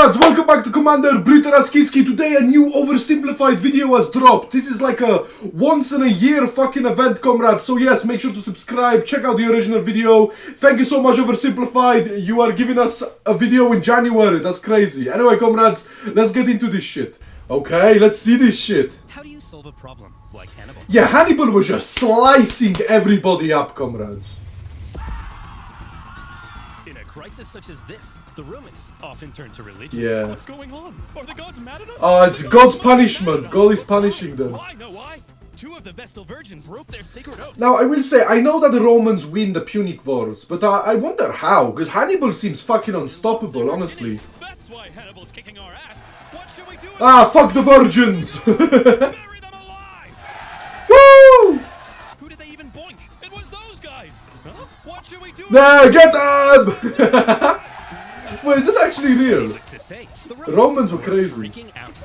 comrades, welcome back to Commander Brito-Ruskie-Ski. Today a new oversimplified video has dropped. This is like a once in a year fucking event, comrades. So yes, make sure to subscribe, check out the original video. Thank you so much, Oversimplified. You are giving us a video in January, that's crazy. Anyway, comrades, let's get into this shit. Okay, let's see this shit. How do you solve a problem like Hannibal? Yeah, Hannibal was just slicing everybody up, comrades. In a crisis such as this, the Romans often turn to religion. Yeah. What's going on? Are the gods mad at us? Oh, it's God's punishment. God is punishing them. Why? No, why? Two of the Vestal virgins broke their sacred oath. Now, I will say, I know that the Romans win the Punic Wars, but I wonder how, because Hannibal seems fucking unstoppable, honestly. That's why Hannibal's kicking our ass. What should we do? Ah, fuck the virgins! Bury them alive! Woo! Who did they even boink? It was those guys! Huh? What should we do? Nah, get them! Wait, is this actually real? Needless to say, the Romans were crazy. freaking out.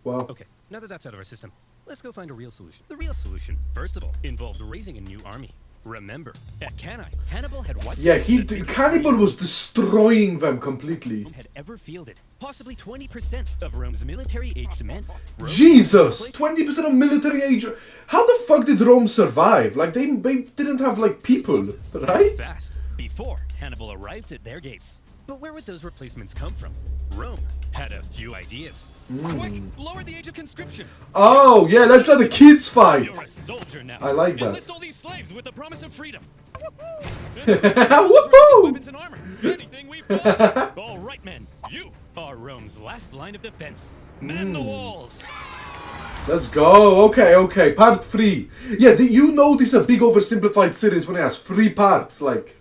Wow. Okay, now that that's out of our system, let's go find a real solution. The real solution, first of all, involved raising a new army. Remember, at Cannae, Hannibal had wiped Yeah, out Hannibal was destroying them completely. had ever fielded possibly 20% of Rome's military-aged men. Rome Jesus! 20% of military age. How the fuck did Rome survive? Like, they didn't have, like, people, right? Fast before Hannibal arrived at their gates. But where would those replacements come from? Rome had a few ideas. Quick, lower the age of conscription. Oh, yeah, let's let the kids fight. You're a soldier now. I like that. Enlist all these slaves with the promise of freedom. Woohoo! Weapons and armor. Anything we've got. All right, men. You are Rome's last line of defense. Man the walls. Let's go. Okay. Part 3. Yeah, you know this is a big oversimplified series when it has 3 parts, like...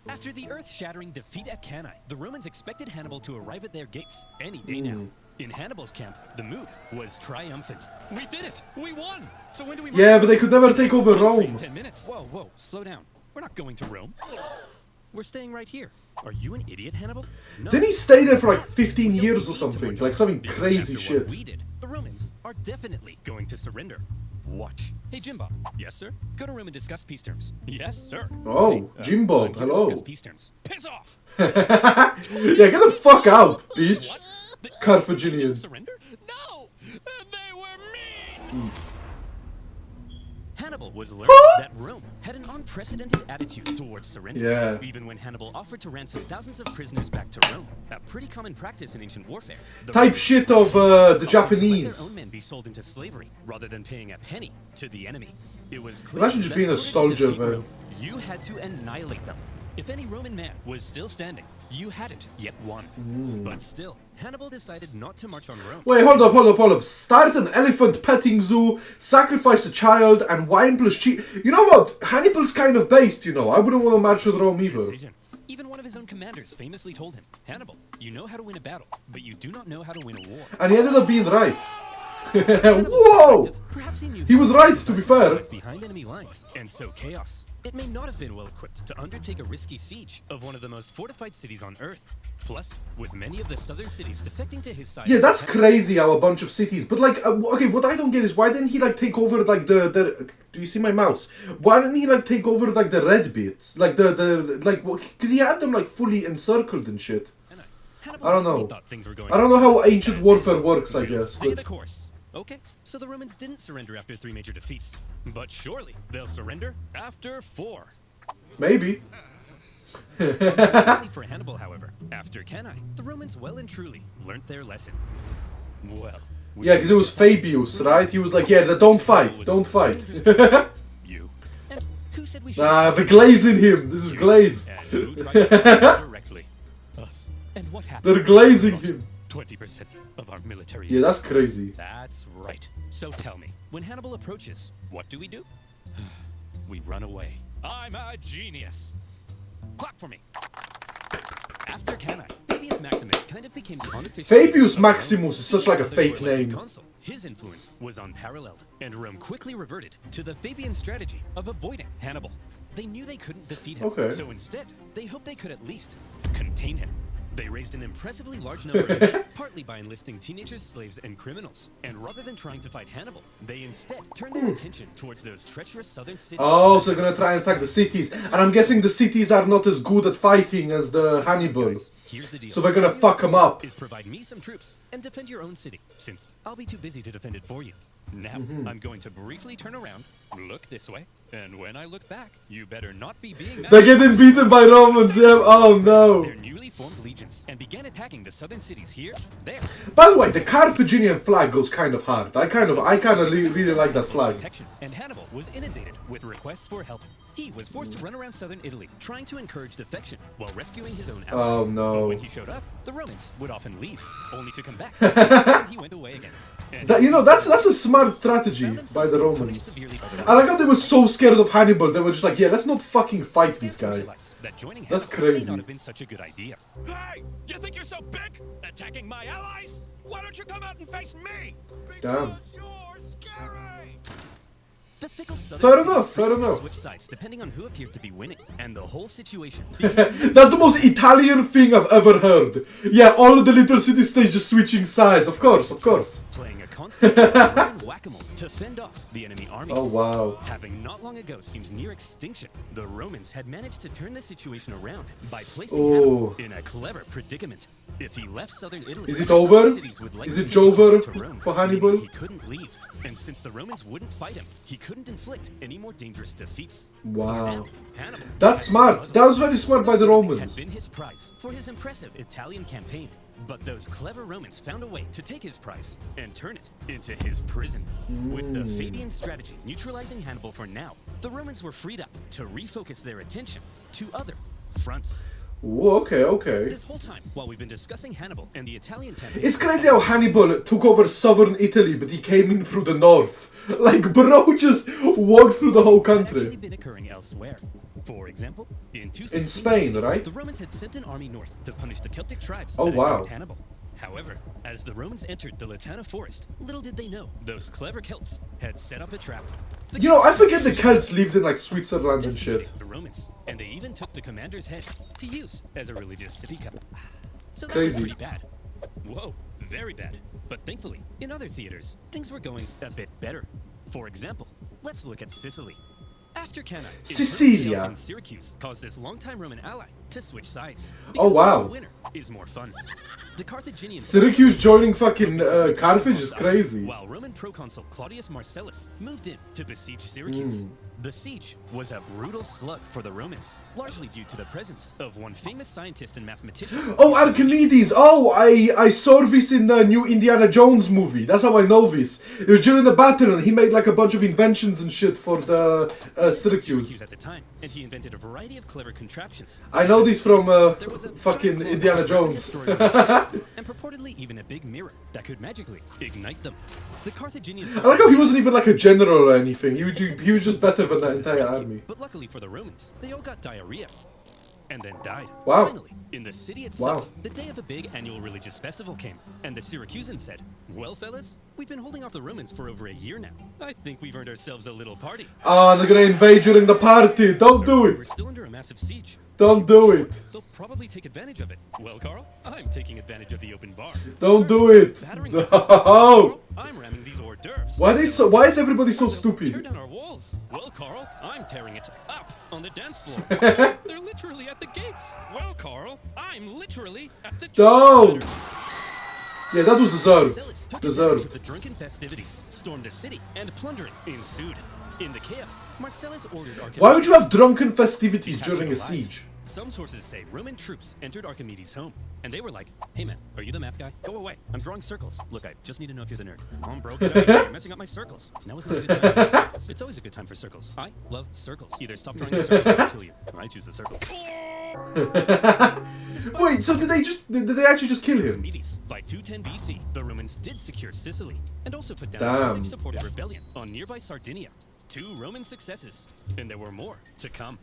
After the earth-shattering defeat at Cannae, the Romans expected Hannibal to arrive at their gates any day now. In Hannibal's camp, the mood was triumphant. We did it! We won! So when do we... Yeah, but they could never take over Rome. 10 minutes. Whoa, slow down. We're not going to Rome. We're staying right here. Are you an idiot, Hannibal? No. Didn't he stay there for like 15 years or something? Like something crazy After shit. what we did, the Romans are definitely going to surrender. Watch. Hey, Jimbo. Yes, sir? Go to Rome and discuss peace terms. Yes, sir. Oh, Jimbo, I'm here to hello. discuss peace terms. Piss off! Yeah, get the fuck out, bitch. What? They Carthaginians. surrender? No! They were mean! Hannibal was learning that Rome had an unprecedented attitude towards surrender. Yeah. Even when Hannibal offered to ransom thousands of prisoners back to Rome, a pretty common practice in ancient warfare. The Type Romans shit of the offered to let Japanese. their own men be sold into slavery rather than paying a penny to the enemy. It was clear Imagine just that being in a order to soldier, defeat man. Rome, you had to annihilate them. If any Roman man was still standing, you hadn't yet won. But still, Hannibal decided not to march on Rome. Wait, hold up. Start an elephant petting zoo, sacrifice a child, and wine plus cheese. You know what? Hannibal's kind of based, you know. I wouldn't want to march with Rome either. Decision. Even one of his own commanders famously told him, Hannibal, you know how to win a battle, but you do not know how to win a war. And he ended up being right. Hannibal's Whoa! perspective, perhaps he knew He was right, to be fair. behind enemy lines, and so chaos. It may not have been well equipped to undertake a risky siege of one of the most fortified cities on Earth. Plus, with many of the southern cities defecting to his side. Yeah, that's crazy how a bunch of cities. But like, okay, what I don't get is why didn't he like take over like the? Do you see my mouse? Why didn't he like take over like the red bits, like the because he had them like fully encircled and shit. Hannibal I don't really know. thought things were going I don't know how ancient warfare works, I guess. Stay the But course. Okay, so the Romans didn't surrender after 3 major defeats, but surely they'll surrender after 4. maybe. Unfortunately for Hannibal, however, after Cannae, the Romans well and truly learnt their lesson. Well, Yeah, because it was Fabius, right? He was like, yeah, don't fight. You. And who said we should? The glaze in him. This is glaze. And who tried to fight directly? Us. And what happened? They're glazing him. 20% of our military. Yeah, that's crazy. That's right. So tell me, when Hannibal approaches, what do? We run away. I'm a genius. Clap for me. After Cannae, Fabius Maximus kind of became the unofficial... Fabius Maximus is such like a fake name. Consul. His influence was unparalleled, and Rome quickly reverted to the Fabian strategy of avoiding Hannibal. They knew they couldn't defeat him, Okay. so instead, they hoped they could at least contain him. They raised an impressively large number of men, partly by enlisting teenagers, slaves, and criminals. And rather than trying to fight Hannibal, they instead turned their attention towards those treacherous southern cities. Oh, so they're gonna try and attack the cities. And I'm guessing the cities are not as good at fighting as the Hannibal. Here's the deal. So they're gonna fuck them up. Is provide me some troops and defend your own city, since I'll be too busy to defend it for you. Now, I'm going to briefly turn around, look this way, and when I look back, you better not be being mad. They're getting beaten by Romans, yeah. Oh no. Their newly formed legions and began attacking the southern cities here, there. By the way, the Carthaginian flag goes kind of hard. I kind of really like that flag. Protection, and Hannibal was inundated with requests for help. He was forced to run around southern Italy, trying to encourage defection while rescuing his own allies. Oh no. But when he showed up, the Romans would often leave, only to come back. And he went away again. That, you know, that's a smart strategy by the Romans. I like how they were so scared of Hannibal. They were just like, yeah, let's not fucking fight these guys. That's crazy. May not have been such a good idea. Hey, you think you're so big? Attacking my allies? Why don't you come out and face me? Damn. Because you're scary. The fickle Fair enough, fair enough. Switch sides depending on who appeared to be winning, and the whole situation. That's the most Italian thing I've ever heard. Yeah, all of the little city-states just switching sides. Of course, of course. Playing a constant Roman whack-a-mole to fend off the enemy armies. Oh wow. Having not long ago seemed near extinction, the Romans had managed to turn the situation around by placing Hannibal in a clever predicament. If he left southern Italy, is it over? Is it over Rome, for Hannibal? He couldn't leave, and since the Romans wouldn't fight him, he couldn't inflict any more dangerous defeats. Wow. Now, Hannibal, That's smart. That was very smart by the Romans. had been his prize for his impressive Italian campaign. But those clever Romans found a way to take his prize and turn it into his prison. With the Fabian strategy neutralizing Hannibal for now, the Romans were freed up to refocus their attention to other fronts. Ooh, okay, okay. This whole time, while we've been discussing Hannibal and the Italian campaign... It's crazy how Hannibal took over southern Italy, but he came in through the north. Like, bro just walked through the whole country. Actually been occurring elsewhere. For example, in Spain, right? The Romans had sent an army north to punish the Celtic tribes Oh, that wow. attacked Hannibal. However, as the Romans entered the Latana forest, little did they know those clever Celts had set up a trap. The You know, I Celts forget the Celts lived in like Switzerland and decimated shit. the Romans, and they even took the commander's head to use as a religious sippy cup. So that Crazy. was pretty bad. Whoa, very bad. But thankfully, in other theaters, things were going a bit better. For example, let's look at Sicily. After Cannae, Sicilia. in Syracuse caused this longtime Roman ally to switch sides. Oh, Because wow. being a winner is more fun. The Carthaginian Syracuse joining fucking Carthage is crazy. While Roman proconsul Claudius Marcellus moved in to besiege Syracuse. The siege was a brutal slug for the Romans, largely due to the presence of one famous scientist and mathematician. Oh, Archimedes! Oh, I saw this in the new Indiana Jones movie. That's how I know this. It was during the battle, and he made like a bunch of inventions and shit for the Syracuse. At the time, and he invented a variety of clever contraptions. I know this from There was a fucking giant Indiana clock Jones. stored on the ships, and purportedly even a big mirror that could magically ignite them. The Carthaginian I like how he wasn't even like a general or anything. He was just better than that entire army. But luckily for the Romans, they all got diarrhea and then died. Wow. Finally, in the city itself, the day of a big annual religious festival came, and the Syracusans said, "Well, fellas, we've been holding off the Romans for over a year now. I think we've earned ourselves a little party." Ah, they're gonna invade during the party. Don't do We're it. still under a massive siege. Don't do it. They'll probably take advantage of it. Well, Carl, I'm taking advantage of the open bar. Don't do it. Battering No. Carl, I'm ramming these hors d'oeuvres. Why is everybody so Tear stupid? down our walls. Well, Carl, I'm tearing it up on the dance floor. They're literally at the gates. Well, Carl, I'm literally at the Don't. cheese Yeah, that was Marcellus deserved. took advantage of Deserved. the drunken festivities, stormed the city, and plundering ensued. In the chaos, Marcellus ordered Archimedes. Why would you have drunken festivities during a siege? Some sources say Roman troops entered Archimedes' home, and they were like, "Hey man, are you the math guy? Go away. I'm drawing circles. Look, I just need to know if you're the nerd. I'm broke. You're messing up my circles. Now is not a good time for circles. It's always a good time for circles. I love circles. Either stop drawing the circles or I'll kill you. Or I choose the circles." Wait, so did they actually just kill him? Archimedes. By 210 BC, the Romans did secure Sicily, and also put down a Damn. Carthage-supported rebellion on nearby Sardinia. 2 Roman successes, and there were more to come.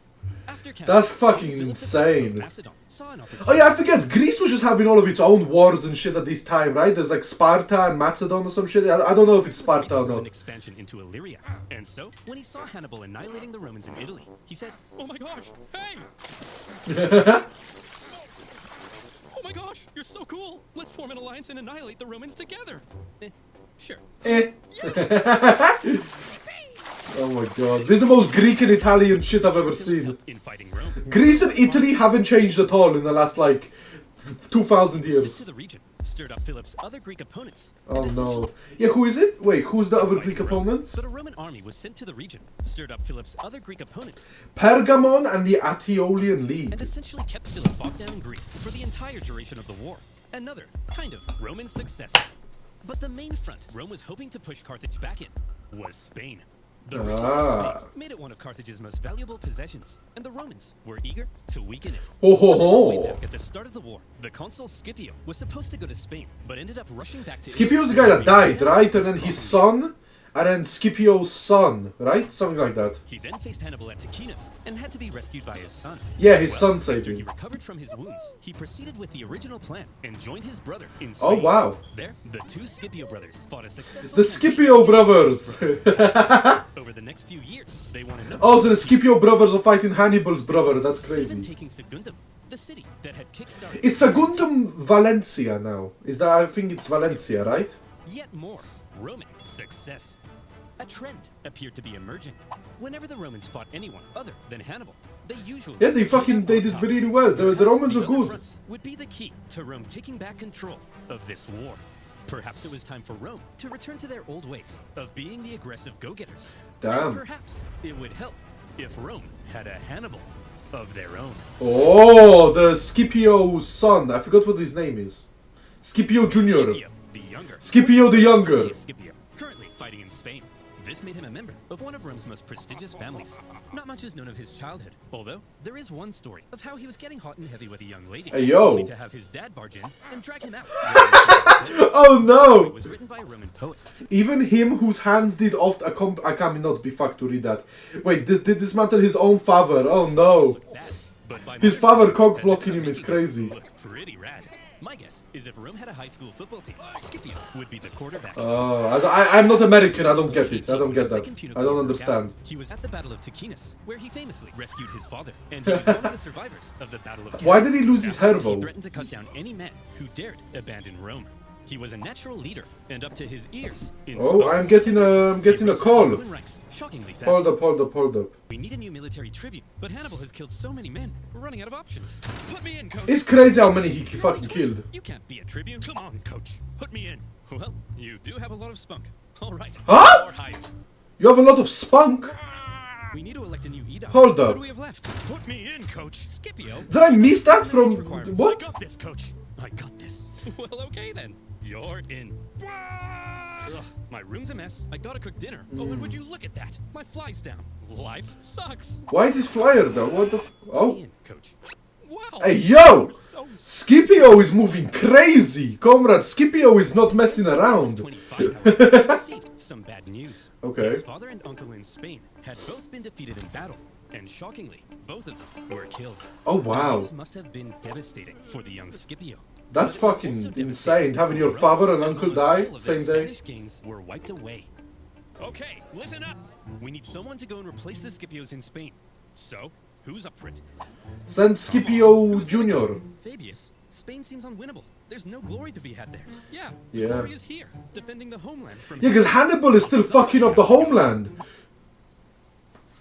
After Cannae, That's fucking Philip the insane. of Macedon saw an Oh yeah, I forget. Greece was just having all of its own wars and shit at this time, right? There's like Sparta and Macedon or some shit. I don't know if it's Sparta or Roman not. expansion into Illyria. And so, when he saw Hannibal annihilating the Romans in Italy, he said, "Oh my gosh, hey! Oh my god, gosh, you're so cool. Let's form an alliance and annihilate the Romans together. Sure. Oh my god. This is the most Greek and Italian shit I've ever seen. Greece and Italy haven't changed at all in the last, like, 2,000 years. To the region, stirred up Philip's other Greek opponents. Oh no. Yeah, who is it? Wait, who's the other Greek opponents? But a Roman army was sent to the region, stirred up Philip's other Greek opponents, Pergamon and the Aetolian League. and essentially kept Philip bogged down in Greece for the entire duration of the war. Another kind of Roman success. But the main front Rome was hoping to push Carthage back in was Spain. The riches of Spain made it one of Carthage's most valuable possessions, and the Romans were eager to weaken it. Oh ho Way ho. back at the start of the war, the consul Scipio was supposed to go to Spain, but ended up rushing back to Scipio's the guy that died, right? And then his son, and then Scipio's son, right? Something like that. He then faced Hannibal at Ticinus and had to be rescued by his son. Yeah, his son saved After he him. recovered from his wounds, he proceeded with the original plan and joined his brother in Oh Spain. wow. There, the two Scipio brothers fought a successful The campaign Scipio against brothers. Rome. Over the next few years, they won a number Oh, so the Scipio brothers are fighting Hannibal's brother. That's even crazy. taking Segundum, the city that had kickstarted Is Sagundum Valencia now? Is that? I think it's Valencia, right? yet more Roman success. A trend appeared to be emerging. Whenever the Romans fought anyone other than Hannibal, they usually Yeah, they did really well. The Romans are good. fronts would be the key to Rome taking back control of this war. Perhaps it was time for Rome to return to their old ways of being the aggressive go-getters. Damn. And perhaps it would help if Rome had a Hannibal of their own. Oh, the Scipio's son. I forgot what his name is. Scipio Junior. Scipio the Younger. Scipio the Younger. Scipio, currently fighting in Spain. This made him a member of one of Rome's most prestigious families. Not much is known of his childhood, although there is one story of how he was getting hot and heavy with a young lady. Hey, yo. Only to have his dad barge in and drag him out. Oh no! It was written by a Roman poet. Even him whose hands did oft I cannot be fucked to read that. Wait, did dismantle his own father? Oh no. His father cock blocking him is crazy. Look pretty rad. My guess is if Rome had a high school football team, Scipio would be the quarterback. Oh, I'm not American, I don't get it. I don't get that. I don't understand. He was at the Battle of Ticinus, where he famously rescued his father, and he was one of the survivors of the Battle of Why did he lose his hair He though? threatened to cut down any man who dared abandon Rome. He was a natural leader, and up to his ears in Oh, smoke. I'm getting a call. Roman ranks shockingly fast. Hold up. We need a new military tribute, but Hannibal has killed so many men, we're running out of options. Put me in, coach. It's crazy how many he fucking killed. You can't be a tribune. Come on, coach. Put me in. Well, you do have a lot of spunk. All right. Huh? More hype. You have a lot of spunk. We need to elect a new edict. Hold What up. do we have left? Put me in, coach. Scipio. Did I miss that from Requirement. what? I got this, coach. I got this. Well, okay then. You're in. Ugh, my room's a mess. I gotta cook dinner. Oh, and would you look at that? My fly's down. Life sucks. Why is this flyer though? What the Put me oh? in, coach. Wow. Hey yo! So Scipio is moving crazy! Comrade, Scipio is not messing around. 25, however, received some bad news. Okay. His father and uncle in Spain had both been defeated in battle, and shockingly, both of them were killed. Oh wow. This must have been devastating for the young Scipio. That's But it was fucking also devastating insane, having your for father Rome, and as uncle almost die all of their same day. Spanish kings were wiped away. Okay, listen up. We need someone to go and replace the Scipios in Spain. So, who's up for it? Send Scipio Junior. Fabius. Spain seems unwinnable. There's no glory to be had there. Yeah, Yeah. the glory is here, defending the homeland from. Yeah, because Hannibal is still fucking up the homeland.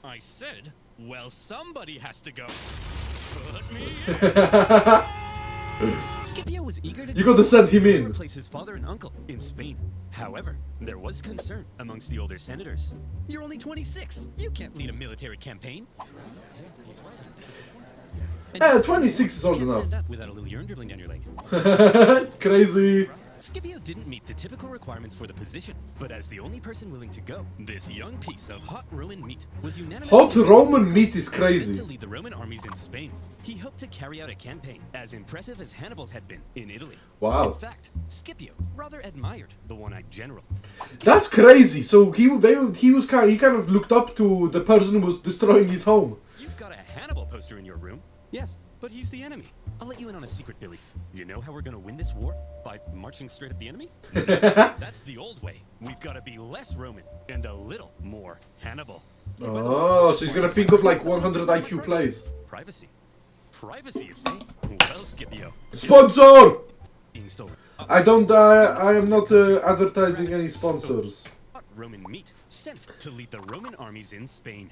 I said, well, somebody has to go. Put me in. Scipio was eager to You gotta send him in. replace his father and uncle in Spain. However, there was concern amongst the older senators. You're only 26. You can't lead a military campaign. And 26 is old you can't enough. stand up without a little urine dribbling down your leg. Crazy. Scipio didn't meet the typical requirements for the position, but as the only person willing to go, this young piece of hot Roman meat was unanimously Hot Roman meat is sent crazy. to lead the Roman armies in Spain. He hoped to carry out a campaign as impressive as Hannibal's had been in Italy. Wow. In fact, Scipio rather admired the one-eyed general. That's crazy. So he kind of looked up to the person who was destroying his home. You've got a Hannibal poster in your room. Yes, but he's the enemy. I'll let you in on a secret, Billy. You know how we're gonna win this war? By marching straight at the enemy? That's the old way. We've gotta be less Roman and a little more Hannibal. Oh, so he's gonna think of like 100 IQ plays. Privacy. Privacy, you say? Well, Scipio. Sponsor! being stolen. I don't. I am not advertising any sponsors. Roman meat sent to lead the Roman armies in Spain.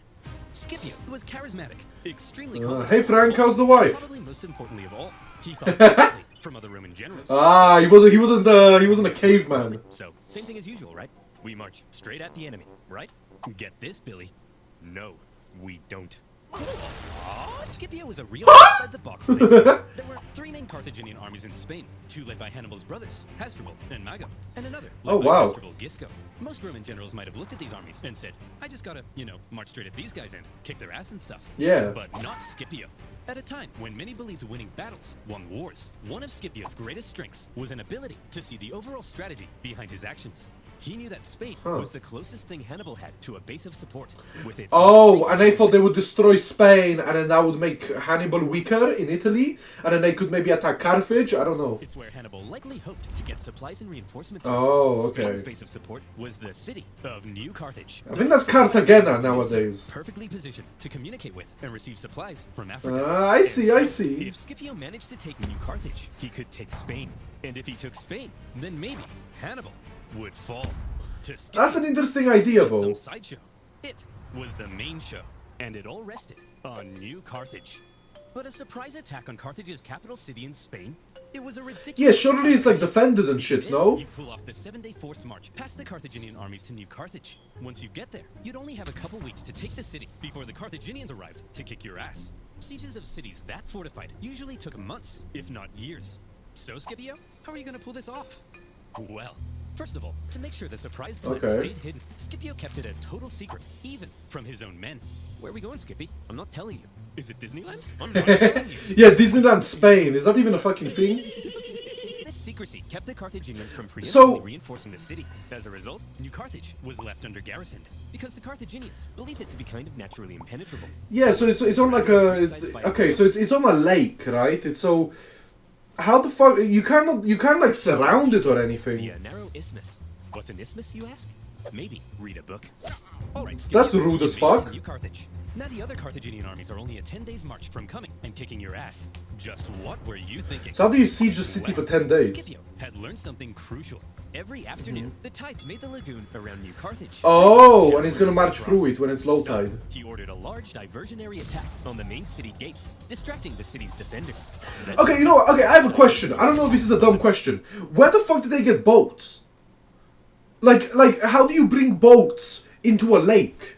Scipio was charismatic, extremely confident. Hey Frank, how's the wife? Probably most importantly of all, he thought differently from other Roman generals. Ah, he wasn't a caveman. So, same thing as usual, right? We march straight at the enemy, right? Get this, Billy. No, we don't. Scipio was a real outside-the-box thinker. There were 3 main Carthaginian armies in Spain, 2 led by Hannibal's brothers, Hasdrubal and Mago, and another led by Hasdrubal-Gisco. Most Roman generals might have looked at these armies and said, I just gotta, march straight at these guys and kick their ass and stuff. Yeah. But not Scipio. At a time when many believed winning battles won wars, one of Scipio's greatest strengths was an ability to see the overall strategy behind his actions. He knew that Spain was the closest thing Hannibal had to a base of support with its... Oh, and they thought they would destroy Spain, and then that would make Hannibal weaker in Italy, and then they could maybe attack Carthage. I don't know. It's where Hannibal likely hoped to get supplies and reinforcements. Oh, okay. Spain's base of support was the city of New Carthage. I think that's Cartagena nowadays. Perfectly positioned to communicate with and receive supplies from Africa. I see. If Scipio managed to take New Carthage, he could take Spain. And if he took Spain, then maybe Hannibal would fall. That's an interesting idea, though. Some sideshow. It was the main show, and it all rested on New Carthage. But a surprise attack on Carthage's capital city in Spain? It was a ridiculous... Yeah, surely it's like defended and shit, no? You pull off the 7-day forced march past the Carthaginian armies to New Carthage. Once you get there, you'd only have a couple weeks to take the city before the Carthaginians arrived to kick your ass. Sieges of cities that fortified usually took months, if not years. So, Scipio, how are you going to pull this off? Well, first of all, to make sure the surprise plan stayed hidden, Scipio kept it a total secret, even from his own men. Where are we going, Skippy? I'm not telling you. Is it Disneyland? I'm not telling you. Yeah, Disneyland Spain. Is that even a fucking thing? This secrecy kept the Carthaginians from preemptively reinforcing the city. As a result, New Carthage was left under garrisoned, because the Carthaginians believed it to be kind of naturally impenetrable. Yeah, so it's on like a... Okay, so it's on a lake, right? It's so... How the fuck... You can't like surround it or anything. Via narrow isthmus. What's an isthmus, you ask? Maybe read a book. Alright, that's rude as fuck. New Carthage. Now the other Carthaginian armies are only a 10 days march from coming and kicking your ass. Just what were you thinking? So how do you siege a city for 10 days? Scipio had learned something crucial. Every afternoon, the tides made the lagoon around New Carthage. Oh, and he's gonna march through it when it's low tide. So, he ordered a large diversionary attack on the main city gates, distracting the city's defenders. Okay, you know what? Okay, I have a question. I don't know if this is a dumb question. Where the fuck did they get boats? Like, how do you bring boats into a lake?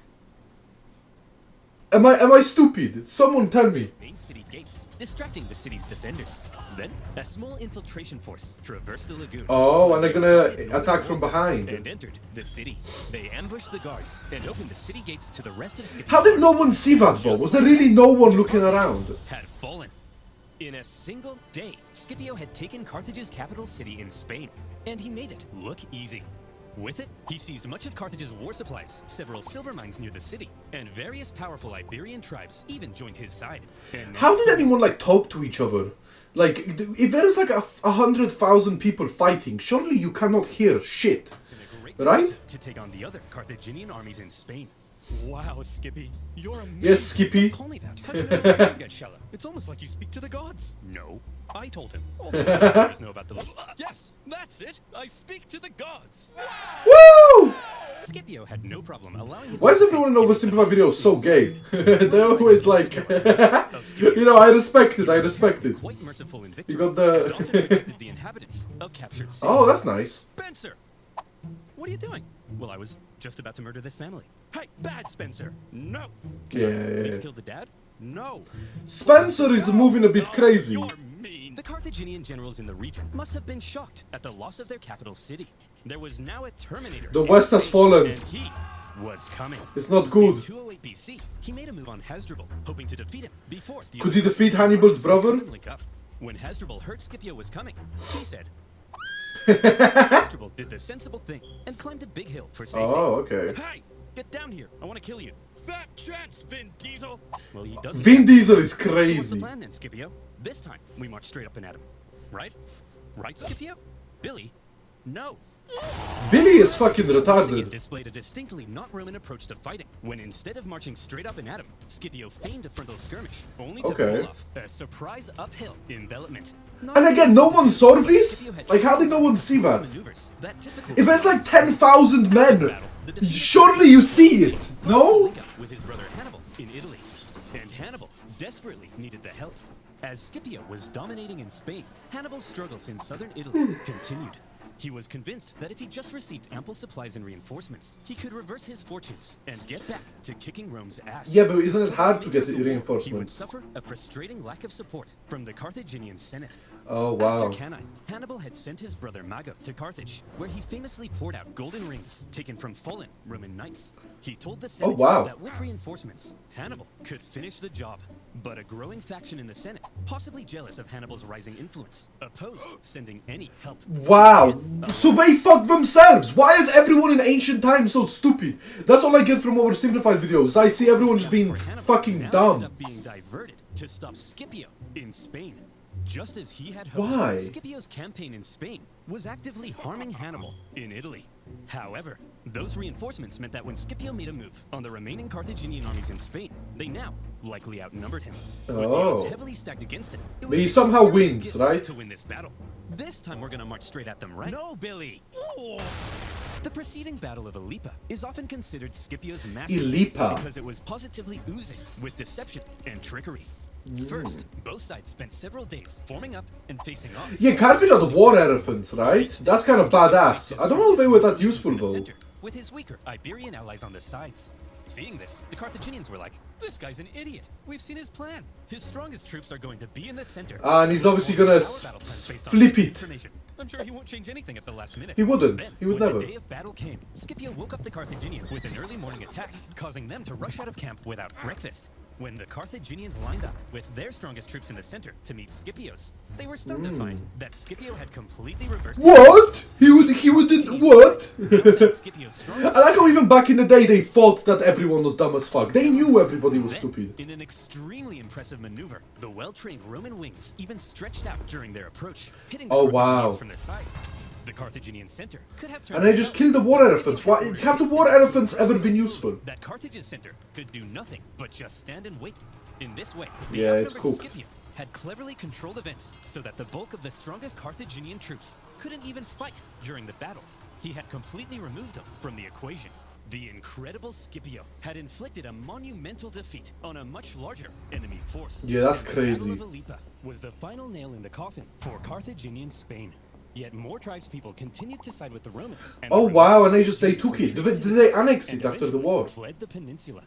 Am I stupid? Someone tell me. Main city gates, distracting the city's defenders. Then, a small infiltration force traversed the lagoon. Oh, and they're gonna attack from behind. And entered the city. They ambushed the guards and opened the city gates to the rest of Scipio. How did no one see that, though? Was there really no one looking around? Had fallen. In a single day, Scipio had taken Carthage's capital city in Spain, and he made it look easy. With it, he seized much of Carthage's war supplies, several silver mines near the city, and various powerful Iberian tribes even joined his side. And how did anyone, like, talk to each other? Like, if there is, like, 100,000 people fighting, surely you cannot hear shit, right? To take on the other Carthaginian armies in Spain. Wow, Skippy, you're amazing. Yes, Skippy. Don't call me that. How'd you know you're gonna get shallow? It's almost like you speak to the gods. No, I told him. All the players know about the... Yes, that's it. I speak to the gods. Woo! Scipio had no problem allowing his... Why is everyone in OverSimplified videos so gay? They're always like... you know, I respect it. Quite merciful in victory. You got the... and often protected the inhabitants of captured cities. Oh, that's nice. Spencer! What are you doing? Well, I was just about to murder this family. Hey, bad Spencer! No! Can I please kill the dad? No! Spencer is moving a bit crazy. You're mean. The Carthaginian generals in the region must have been shocked at the loss of their capital city. There was now a Terminator. The West has fallen. And he was coming. It's not good. In 208 BC, he made a move on Hasdrubal, hoping to defeat him before the... Could he defeat Hannibal's brother? When Hasdrubal heard Scipio was coming, he said... Hasdrubal did the sensible thing and climbed a big hill for safety. Oh, okay. Hey, get down here! I want to kill you. Fat chance, Vin Diesel. Well, he doesn't. Vin Diesel is So what's the crazy. plan then, Scipio? This time we march straight up and at him, right? Right, Scipio? Billy? No. Billy is fucking Scipio once again retarded. displayed a distinctly not Roman approach to fighting, when instead of marching straight up and at him, Scipio feigned a frontal skirmish, only to pull off a surprise uphill envelopment. And again, no one saw this? Like, how did no one see that? If there's like 10,000 men, surely you see it, no? With his brother Hannibal in Italy. And Hannibal desperately needed the help. As Scipio was dominating in Spain, Hannibal's struggles in southern Italy continued. He was convinced that if he just received ample supplies and reinforcements, he could reverse his fortunes and get back to kicking Rome's ass. Yeah, but isn't it hard to get He would reinforcements? suffer a frustrating lack of support from the Carthaginian Senate. Oh, wow. After Cannae, Hannibal had sent his brother Mago to Carthage, where he famously poured out golden rings taken from fallen Roman knights. He told the Senate that with reinforcements, Hannibal could finish the job. But a growing faction in the Senate, possibly jealous of Hannibal's rising influence, opposed sending any help. Wow. So they fucked themselves. Why is everyone in ancient times so stupid? That's all I get from oversimplified videos. I see everyone just being fucking dumb. Up being diverted to stop Scipio in Spain. Just as he had hoped, Why? Scipio's campaign in Spain was actively harming Hannibal in Italy. However, those reinforcements meant that when Scipio made a move on the remaining Carthaginian armies in Spain, they now likely outnumbered him. With the odds heavily stacked against him, it would But he take somehow some serious wins, skill right? to win this battle. This time we're gonna march straight at them, right? No, Billy! Ooh. The preceding Battle of Ilipa is often considered Scipio's masterpiece because it was positively oozing with deception and trickery. First, both sides spent several days forming up and facing off. Yeah, Carthage are the war elephants, right? That's kind of badass. I don't know if they were that useful though. With his weaker Iberian allies on the sides. Seeing this, the Carthaginians were like, this guy's an idiot. We've seen his plan. His strongest troops are going to be in the center. And he's obviously gonna flip it. I'm sure he won't change anything at the last minute. He wouldn't. Then, He would when never. the day of battle came, Scipio woke up the Carthaginians with an early morning attack, causing them to rush out of camp without breakfast. When the Carthaginians lined up with their strongest troops in the center to meet Scipio's, they were stunned to find that Scipio had completely reversed. What? He would what? Scipio's I like how even back in the day they thought that everyone was dumb as fuck. They knew everybody was stupid. In an extremely impressive maneuver, the well-trained Roman wings even stretched out during their approach, hitting the Carthaginians from the sides. The Carthaginian center could have turned. And they just killed the war elephants. Why have the war elephants ever been useful? That Carthage's center could do nothing but just stand and wait. In this way, yeah, it's cool. Scipio had cleverly controlled events so that the bulk of the strongest Carthaginian troops couldn't even fight during the battle. He had completely removed them from the equation. The incredible Scipio had inflicted a monumental defeat on a much larger enemy force. Yeah, that's crazy. The Battle of Ilipa was the final nail in the coffin for Carthaginian Spain. Yet more tribespeople continued to side with the Romans. Oh wow, and they took it. Did they annex it after the war? Fled the peninsula.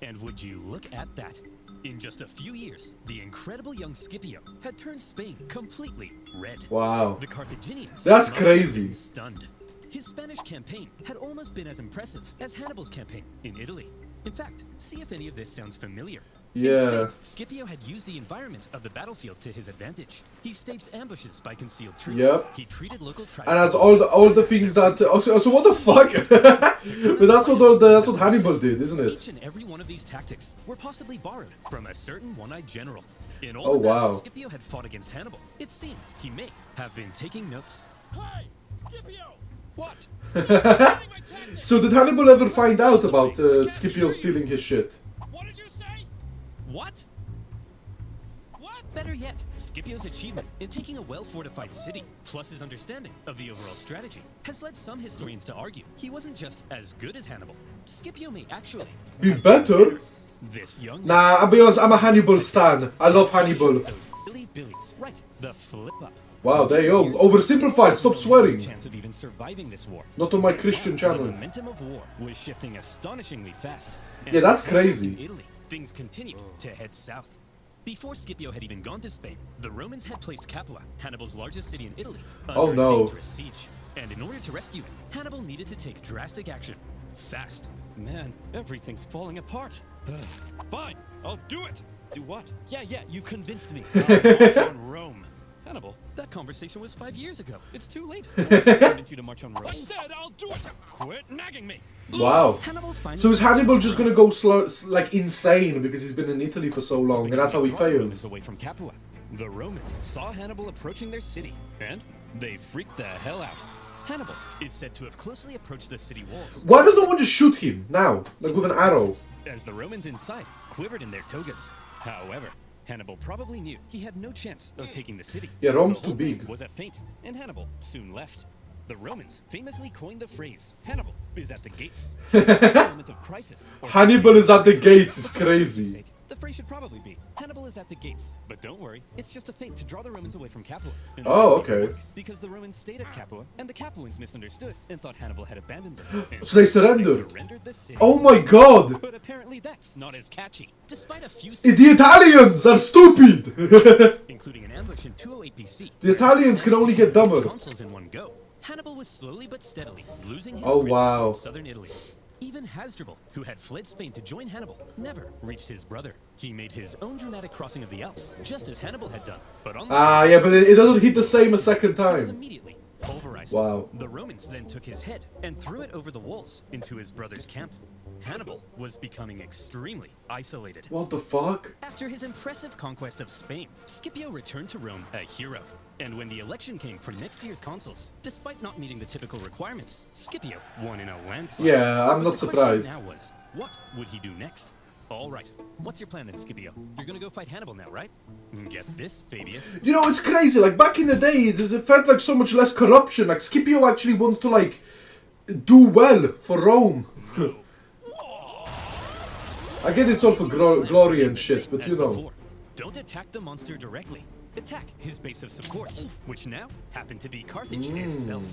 And would you look at that? In just a few years, the incredible young Scipio had turned Spain completely red. Wow. The Carthaginians That's must have crazy. been stunned. His Spanish campaign had almost been as impressive as Hannibal's campaign in Italy. In fact, see if any of this sounds familiar. Yeah. In Spain, Scipio had used the environment of the battlefield to his advantage. He staged ambushes by concealed troops. Yep. He treated local tribes. And that's all the things that. Also, what the fuck? But that's what Hannibal did, isn't it? Each and every one of these tactics were possibly borrowed from a certain one-eyed general. In all the battles Scipio had fought against Hannibal, it seemed he may have been taking notes. Hey, Scipio! What? So did Hannibal ever find out about Scipio stealing his shit? What did you say? What? What? Better yet, Scipio's achievement in taking a well-fortified city, plus his understanding of the overall strategy, has led some historians to argue he wasn't just as good as Hannibal. Scipio may actually be better. This young Nah, I'll be honest, I'm a Hannibal stan. I love Hannibal. Those silly billies. Right, the flip up. Wow, there you go. Oversimplified, stop swearing. Chance of even surviving this war. Not on my Christian channel. The momentum of war was shifting astonishingly fast. Yeah, that's crazy. In Italy, things continued to head south. Before Scipio had even gone to Spain, the Romans had placed Capua, Hannibal's largest city in Italy, under a dangerous siege. And in order to rescue it, Hannibal needed to take drastic action. Fast. Man, everything's falling apart. Fine, I'll do it. Do what? Yeah, you've convinced me. I'll march on Rome. Hannibal, that conversation was 5 years ago. It's too late. I want to convince you to march on Rome. I said I'll do it. Quit nagging me. Wow. So is Hannibal just gonna go like insane because he's been in Italy for so long, and that's how he fails? Away from Capua, the Romans saw Hannibal approaching their city, and they freaked the hell out. Hannibal is said to have closely approached the city walls. Why does no one just shoot him now, like with an arrow? As the Romans inside quivered in their togas. However, Hannibal probably knew he had no chance of taking the city. Yeah, Rome's The whole too big. thing was a feint, and Hannibal soon left. The Romans famously coined the phrase, Hannibal is at the gates. To describe a moment of crisis, or Hannibal is at the gates is for argument's crazy. sake, the phrase should probably be, Hannibal is at the gates. But don't worry, it's just a feint to draw the Romans away from Capua. And Oh, it didn't okay. work, because the Romans stayed at Capua, and the Capuans misunderstood and thought Hannibal had abandoned them. And So they surrendered. surrendered the city. Oh my god! But apparently that's not as catchy. Despite a few The Italians are stupid! including an ambush in 208 BC. The Italians can only get dumber. Consuls in one go. Hannibal was slowly but steadily losing his Oh, grip wow. on southern Italy. Even Hasdrubal, who had fled Spain to join Hannibal, never reached his brother. He made his own dramatic crossing of the Alps, just as Hannibal had done. But on the Yeah, but it doesn't hit the same a second he was time. immediately pulverized. Wow. The Romans then took his head and threw it over the walls into his brother's camp. Hannibal was becoming extremely isolated. What the fuck? After his impressive conquest of Spain, Scipio returned to Rome a hero. And when the election came for next year's consuls, despite not meeting the typical requirements, Scipio won in a landslide. Yeah, I'm But not the surprised. question now was, what would he do next? All right, what's your plan then, Scipio? You're gonna go fight Hannibal now, right? Get this, Fabius. You know, it's crazy. Like, back in the day, it felt like so much less corruption. Like, Scipio actually wants to, like, do well for Rome. I get it's all for glory and shit, but As you know. before, don't attack the monster directly. Attack his base of support, which now happened to be Carthage itself.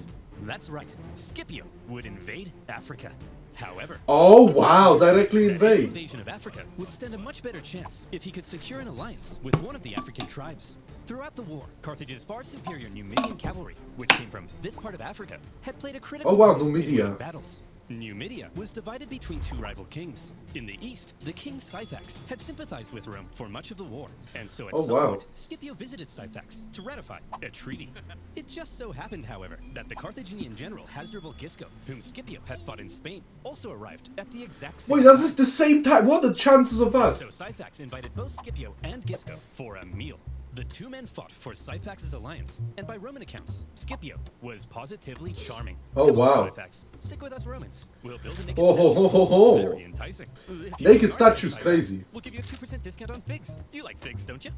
That's right, Scipio would invade Africa. However, Oh, Scipio wow, understood directly that invade. any invasion of Africa would stand a much better chance if he could secure an alliance with one of the African tribes. Throughout the war, Carthage's far superior Numidian cavalry, which came from this part of Africa, had played a critical Oh, wow, role in Numidia. winning battles. Numidia was divided between two rival kings. In the east, the king Syphax had sympathized with Rome for much of the war, and so at Oh, some wow. point, Scipio visited Syphax to ratify a treaty. It just so happened, however, that the Carthaginian general Hasdrubal-Gisco, whom Scipio had fought in Spain, also arrived at the exact same Wait, time. that's the same time? What are the chances of that? So Syphax invited both Scipio and Gisco for a meal. The two men fought for Syphax's alliance, and by Roman accounts, Scipio was positively charming. Oh, Come on, wow. Syphax, stick with us Romans. We'll build a naked Oh, ho, statue. ho, ho, ho. Very enticing. If you Naked make our statue's Syphax, crazy. We'll give you a 2% discount on figs. You like figs, don't you?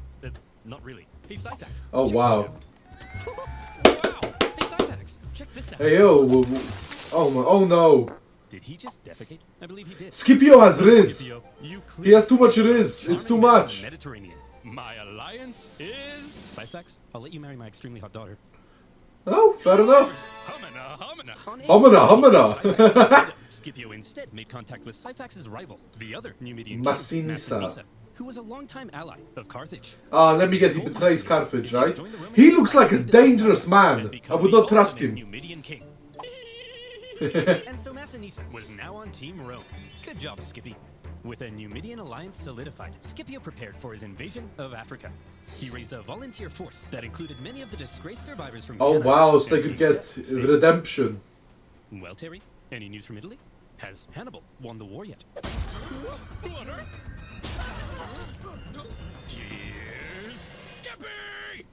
Not really. Hey, Syphax. Oh, check wow. this out. Wow. Hey, Syphax, check this out. Hey, yo. Oh no. Did he just defecate? I believe he did. Scipio has Riz. Scipio, you He has too much clearly Riz. It's too charming man in much. the Mediterranean. My alliance is Syphax. I'll let you marry my extremely hot daughter. Oh, fair enough. Humana, humana. On Humana, humana. Syphax's freedom, Scipio instead made contact with Syphax's rival, the other Numidian king, Massinissa. Massinissa, who was a longtime ally of Carthage. Let me guess, he betrays Carthage, right? He looks like a dangerous man. I would not trust him. Numidian king. And so Massinissa was now on Team Rome. Good job, Skippy. With a Numidian alliance solidified, Scipio prepared for his invasion of Africa. He raised a volunteer force that included many of the disgraced survivors from Oh Canada wow, so they and could Greece. get Same. redemption. Well, Terry, any news from Italy? Has Hannibal won the war yet? Who on earth? Here's Skippy!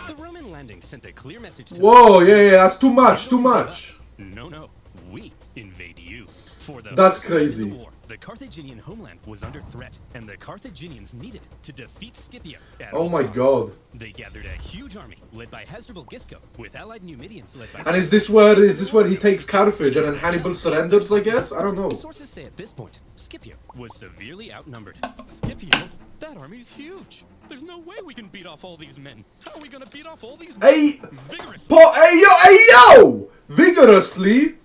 The Roman landing sent a clear message to Whoa, yeah, that's too much, too much. No, we invade you. For the That's first time in crazy. the war, the Carthaginian homeland was under threat, and the Carthaginians needed to defeat Scipio. At Oh all my costs. god. They gathered a huge army led by Hasdrubal-Gisco, with allied Numidians led by. And is this where he takes Carthage and then Hannibal surrenders, I guess? I don't know. Sources say at this point, Scipio was severely outnumbered. Scipio? That army's huge. There's no way we can beat off all these men. How are we gonna beat off all these men? Hey, Vigorously. hey yo! Vigorously?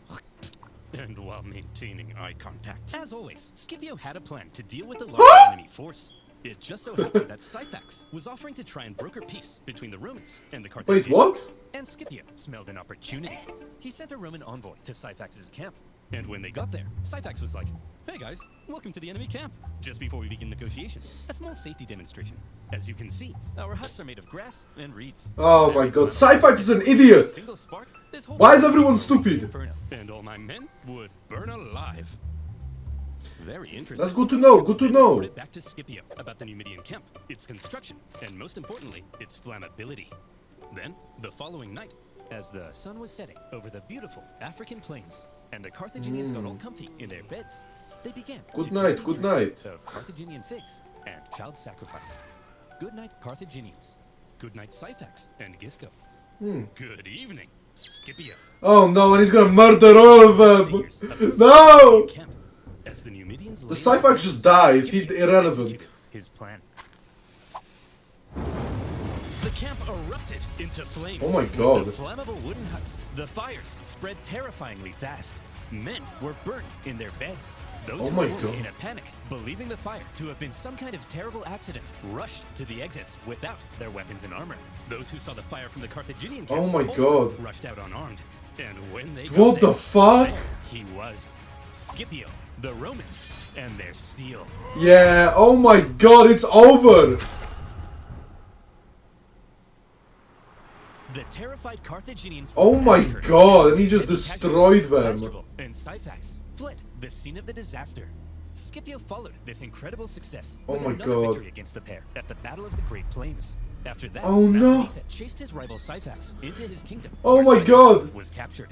And while maintaining eye contact. As always, Scipio had a plan to deal with the large enemy force. It just so happened that Syphax was offering to try and broker peace between the Romans and the Carthaginians. Wait, what? And Scipio smelled an opportunity. He sent a Roman envoy to Syphax's camp. And when they got there, Syphax was like, "Hey guys, welcome to the enemy camp." Just before we begin negotiations, a small safety demonstration. As you can see, our huts are made of grass and reeds. Oh my god, Syphax is an idiot! Single spark, this whole Why is place everyone would be stupid? inferno, and all my men would burn alive. Very interesting. That's good to know, good to know. Reported back to Scipio about the Numidian camp, its construction, and most importantly, its flammability. Then, the following night, as the sun was setting over the beautiful African plains, and the Carthaginians got all comfy in their beds, They began. Good to night, kill good the trend night. Of Carthaginian figs and child sacrifice. Good night, Carthaginians. Good night, Syphax and Gisco. Good evening, Scipio. Oh no, and he's gonna murder all of them! No! As the Numidians The Syphax just dies, he's irrelevant. His plan. The camp erupted into flames. Oh my god. The flammable wooden huts. The fires spread terrifyingly fast. Men were burnt in their beds. Those Oh who my awoke god. in a panic, believing the fire to have been some kind of terrible accident, rushed to the exits without their weapons and armor. Those who saw the fire from the Carthaginian camp Oh my also god. rushed out unarmed. And when they What got the there, fuck? there he was. Scipio, the Romans, and their steel. Yeah, oh my god, it's over! The terrified Carthaginians Oh my massacred god, and he just many destroyed casualties. them. Hasdrubal and Syphax fled the scene of the disaster. Scipio followed this incredible success Oh with my another god. victory against the pair at the Battle of the Great Plains. After that, Oh no. Massinissa chased his rival Syphax into his kingdom. Oh where my Syphax god. was captured.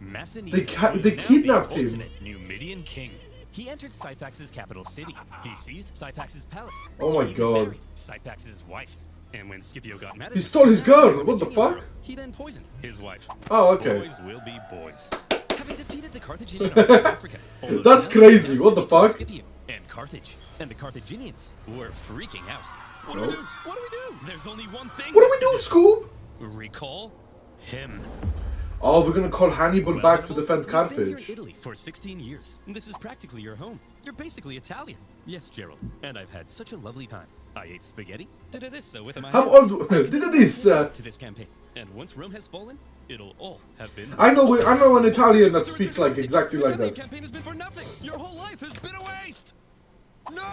Massinissa They was now kidnapped the him. ultimate Numidian king. He entered Syphax's capital city. He seized Syphax's palace. Oh my He even god. married Syphax's wife. And when Scipio got mad at He him, stole his girl, the what the Carthaginian fuck? girl, he then poisoned his wife. Oh, okay. Boys will be boys. Having defeated the Carthaginian army in Africa, almost That's nothing crazy, else what to the become fuck? Scipio and Carthage, and the Carthaginians were freaking out. What do we do? What do we do? There's only one thing. What do we do, Scoob? Recall him. Oh, we're gonna call Hannibal Well, back to Hannibal, defend you've been here in Carthage. Italy for 16 years. This is practically your home. You're basically Italian. Yes, Gerald. And I've had such a lovely time. I ate spaghetti, did this with my How hands. old did this? To this campaign. And once Rome has fallen, it'll all have been. I know an Italian that speaks like exactly like Italian that. campaign has been for nothing. Your whole life has been a waste. No!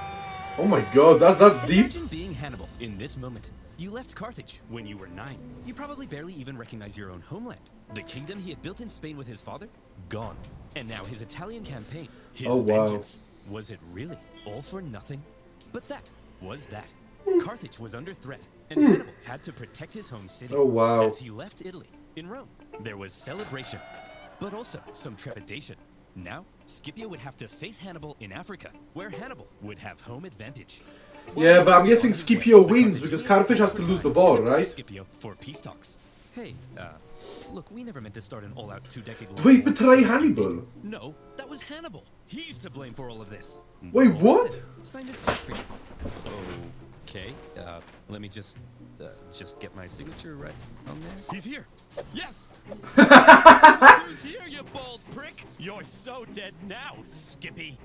Oh my god, that's deep. Imagine being Hannibal in this moment. You left Carthage when you were 9. You probably barely even recognize your own homeland. The kingdom he had built in Spain with his father, gone. And now his Italian campaign, his Oh, wow. vengeance. Was it really all for nothing? But that was that. Carthage was under threat, and Hannibal had to protect his home city. Oh, wow. As he left Italy, in Rome, there was celebration, but also some trepidation. Now, Scipio would have to face Hannibal in Africa, where Hannibal would have home advantage. Yeah, but I'm guessing Scipio wins because Carthage has to lose the war, right? Scipio for peace talks. Hey, look, we never meant to start an all-out 2-decade-long Wait, war. betray Hannibal? No, that was Hannibal. He's to blame for all of this. Wait, what? Sign this peace treaty. Okay, let me just get my signature right on there. He's here. Yes. Who's here, you bald prick? You're so dead now, Skippy.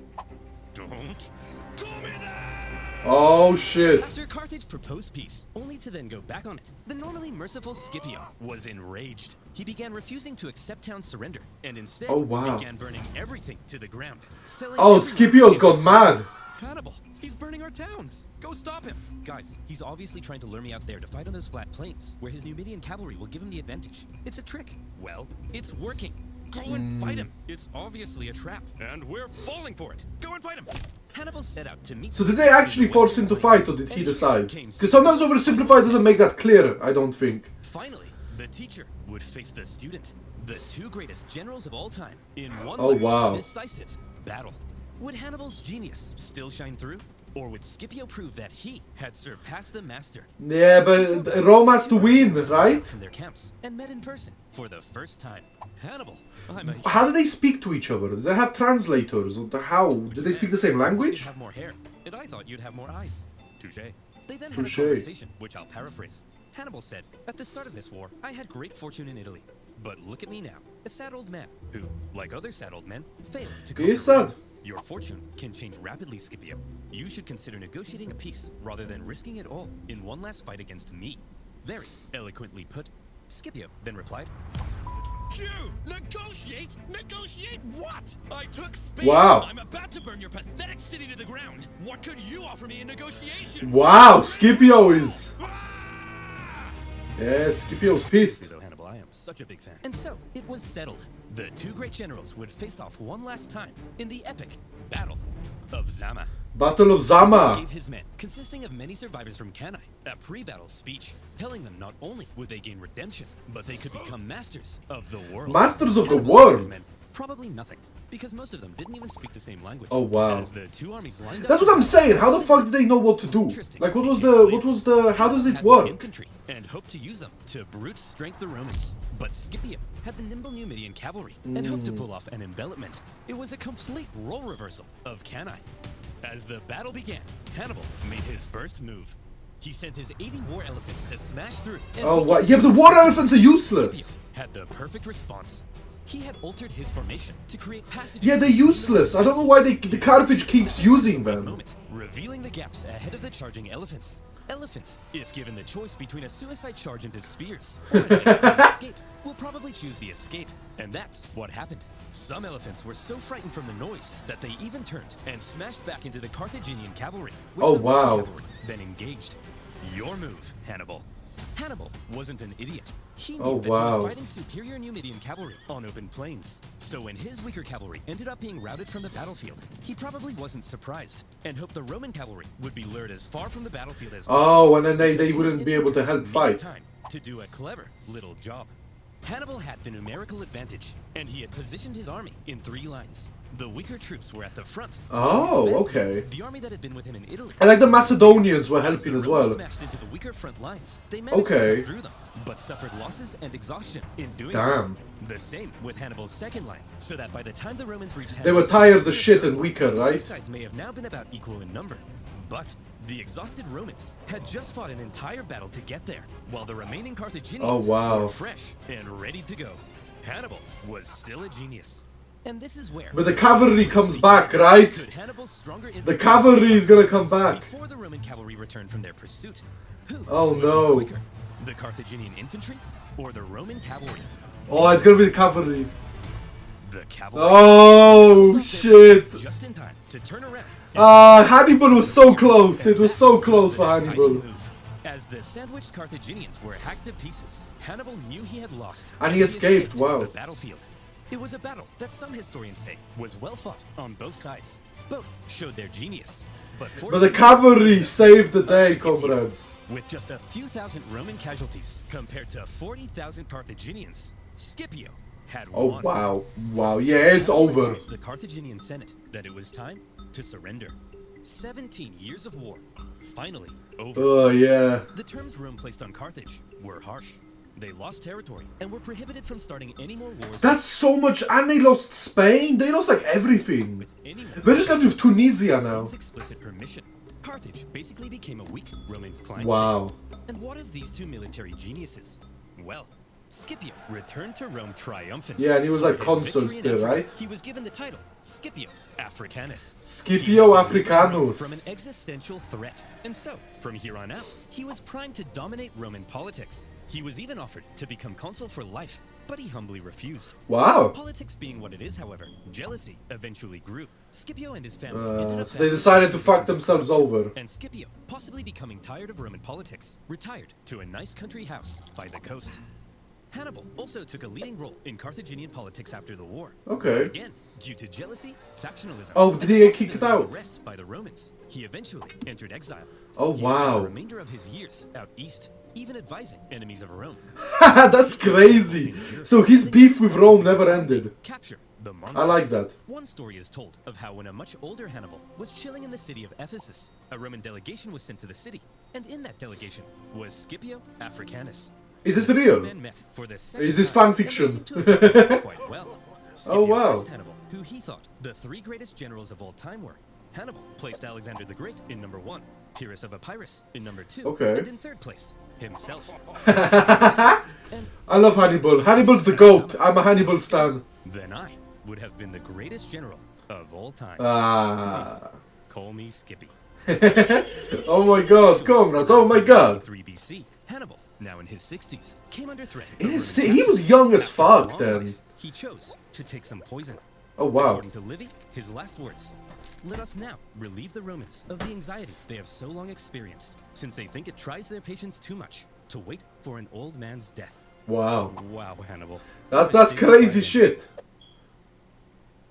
Don't call me that. Oh shit. After Carthage proposed peace, only to then go back on it, the normally merciful Scipio was enraged. He began refusing to accept town surrender, and instead Oh, wow. began burning everything to the ground. selling Oh, everyone Scipio's into gone slavery. mad. Hannibal, he's burning our towns. Go stop him. Guys, he's obviously trying to lure me out there to fight on those flat plains, where his Numidian cavalry will give him the advantage. It's a trick. Well, it's working. Go and fight him. It's obviously a trap, and we're falling for it. Go and fight him. Hannibal set out to meet. So did they actually force him to fight or did he decide? Because sometimes OverSimplified doesn't make that clear, I don't think. Finally, the teacher would face the student, the two greatest generals of all time, in one Oh, last wow. decisive battle. Would Hannibal's genius still shine through? Or would Scipio prove that he had surpassed the master? Yeah, but Rome has to win, right? From their camps and met in person for the first time. Hannibal, I'm a How do they speak to each other? Do they have translators? Or how? Do they speak the same You'd language? have more hair, and I thought you'd have more eyes. Touché. They then had Touché. a conversation, which I'll paraphrase. Hannibal said, "At the start of this war, I had great fortune in Italy. But look at me now, a sad old man who, like other sad old men, failed to He is conquer Rome. sad. Your fortune can change rapidly, Scipio. You should consider negotiating a peace rather than risking it all in one last fight against me." Very eloquently put. Scipio then replied, "You negotiate? Negotiate what? I took Spain. Wow. I'm about to burn your pathetic city to the ground. What could you offer me in negotiation?" Wow, Scipio is... Yeah, Scipio's pissed. Though Hannibal, I am such a big fan. And so it was settled. The two great generals would face off one last time in the epic Battle of Zama. Battle of He Zama. gave his men, consisting of many survivors from Cannae, a pre-battle speech, telling them not only would they gain redemption, but they could become masters of the world. Masters of the Hannibal told his world? men, probably nothing. because most of them didn't even speak the same language. Oh wow. As the two armies lined That's up, what I'm saying. How the fuck did they know what to do? Like what was the how does it had work? infantry and hoped to use them to brute strength the Romans. But Scipio had the nimble Numidian cavalry and hoped to pull off an envelopment. It was a complete role reversal of Cannae. As the battle began, Hannibal made his first move. He sent his 80 war elephants to smash through. Oh wow. Yeah, but the war elephants are useless. Scipio had the perfect response. He had altered his formation to create passages. Yeah, they're useless. I don't know why the Carthage keeps using them. Moment, revealing the gaps ahead of the charging elephants. Elephants, if given the choice between a suicide charge into spears or an escape, will probably choose the escape. And that's what happened. Some elephants were so frightened from the noise that they even turned and smashed back into the Carthaginian cavalry, which Oh, the Roman wow. cavalry then engaged. Your move, Hannibal. Hannibal wasn't an idiot. He knew Oh, that he wow. was fighting superior Numidian cavalry on open plains. So when his weaker cavalry ended up being routed from the battlefield, he probably wasn't surprised and hoped the Roman cavalry would be lured as far from the battlefield as possible. Oh, and then they because wouldn't his be able to help infantry fight. needed time to do a clever little job. Hannibal had the numerical advantage, and he had positioned his army in 3 lines. The weaker troops were at the front. Oh, His best okay. men, the army that had been with him in Italy. And like the Macedonians were As helping the as Romans well. smashed into the weaker front lines. They managed Okay. to cut through them, but suffered losses and exhaustion in doing Damn. so. The same with Hannibal's second line, so that by the time the Romans reached They were Hannibal's tired as second shit line, and weaker, the two right? sides may have now been about equal in number, but the exhausted Romans had just fought an entire battle to get there, while the remaining Carthaginians Oh, wow. were fresh and ready to go. Hannibal was still a genius. And this is where... But the cavalry comes back, right? Could Hannibal's stronger The cavalry is gonna come back. before the Roman cavalry returned from their pursuit. Who Oh, would be no. quicker, the Carthaginian infantry or the Roman cavalry? Oh, it's gonna be the cavalry. The cavalry. Oh, pulled off their shit. pursuit just in time to turn around. Hannibal was so close. It was so close for The deciding Hannibal. move. As the sandwiched Carthaginians were hacked to pieces, Hannibal knew he had lost. And he escaped, wow. the battlefield. It was a battle that some historians say was well fought on both sides. Both showed their genius. But But the fortunately, cavalry saved the day, Scipio, comrades. with just a few thousand Roman casualties compared to 40,000 Carthaginians, Scipio had Oh, won. wow. Wow, yeah, it's Hannibal over. advised the Carthaginian Senate that it was time to surrender. 17 years of war, finally over. Oh, yeah. The terms Rome placed on Carthage were harsh. They lost territory and were prohibited from starting any more wars That's so much. And they lost Spain. They lost like everything. with anyone. We're just left with Tunisia now. Rome's explicit permission. Carthage basically became a weak Roman client Wow. state. And what of these two military geniuses? Well, Scipio returned to Rome triumphant. Yeah, and he was like For his consul victory in still, Africa, right? He was given the title Scipio Africanus. Scipio He had relieved Rome Africanus. from an existential threat. And so, from here on out, he was primed to dominate Roman politics. He was even offered to become consul for life, but he humbly refused. Wow. Politics being what it is, however, jealousy eventually grew. Scipio and his family ended up So they battling decided to for fuck positions themselves in power. over. And Scipio, possibly becoming tired of Roman politics, retired to a nice country house by the coast. Hannibal also took a leading role in Carthaginian politics after the war. Okay. Again, due to jealousy, factionalism, Oh, and did the he get possibility kicked of out? arrest by the Romans, he eventually entered exile. Oh, He spent the wow. remainder of his years out east, even advising enemies of Rome. That's crazy. So his beef with Rome never ended. Capture the monster. I like that. One story is told of how when a much older Hannibal was chilling in the city of Ephesus, a Roman delegation was sent to the city, and in that delegation was Scipio Africanus. Is this The two real? men met for the second Is this time, fan and they fiction? seemed to have gone quite well. Scipio wow. asked Hannibal who he thought the 3 greatest generals of all time were. Hannibal placed Alexander the Great in number 1, Pyrrhus of Epirus in number 2, Okay. and in 3rd place, himself. And I love Hannibal. Hannibal's the GOAT. I'm a Hannibal stan. then I would have been the greatest general of all time. Ah. Call me Skippy. Oh my god, comrades. Oh my god. 3 BC, Hannibal, now in his 60s, came under threat. In of his Roman he was capture. young as After a fuck long then. life, he chose to take some poison. Oh wow. According to Livy, his last words: "Let us now relieve the Romans of the anxiety they have so long experienced, since they think it tries their patience too much to wait for an old man's death." Wow. Wow, Hannibal. That's crazy shit.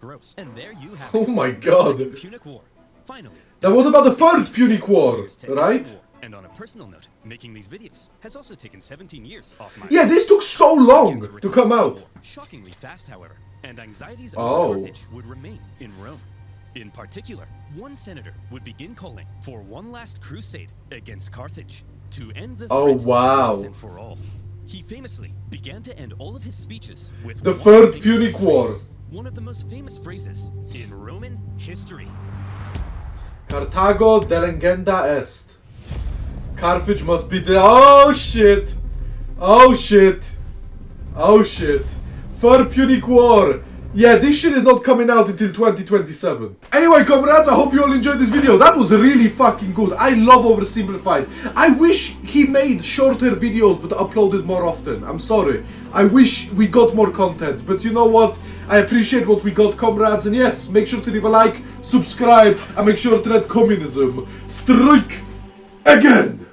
Gross. And there you have Oh it. my The god. Second Punic War. Finally. Now what about the third 7 Punic War, years to end right? the war And on a personal note, making these videos has also taken 17 years off my... Yeah, this took so long to come out. Shockingly fast, however, and anxieties Oh. over Carthage would remain in Rome. In particular, one senator would begin calling for one last crusade against Carthage to end the Oh, threat wow. once and for all. He famously began to end all of his speeches with The one First single Punic War. phrase, one of the most famous phrases in Roman history. Carthago delengenda est. Carthage must be the... Oh shit! Oh shit! Oh shit! Third Punic War! Yeah, this shit is not coming out until 2027. Anyway, comrades, I hope you all enjoyed this video. That was really fucking good. I love OverSimplified. I wish he made shorter videos but uploaded more often. I'm sorry. I wish we got more content. But you know what? I appreciate what we got, comrades. And yes, make sure to leave a like, subscribe, and make sure to let communism strike again.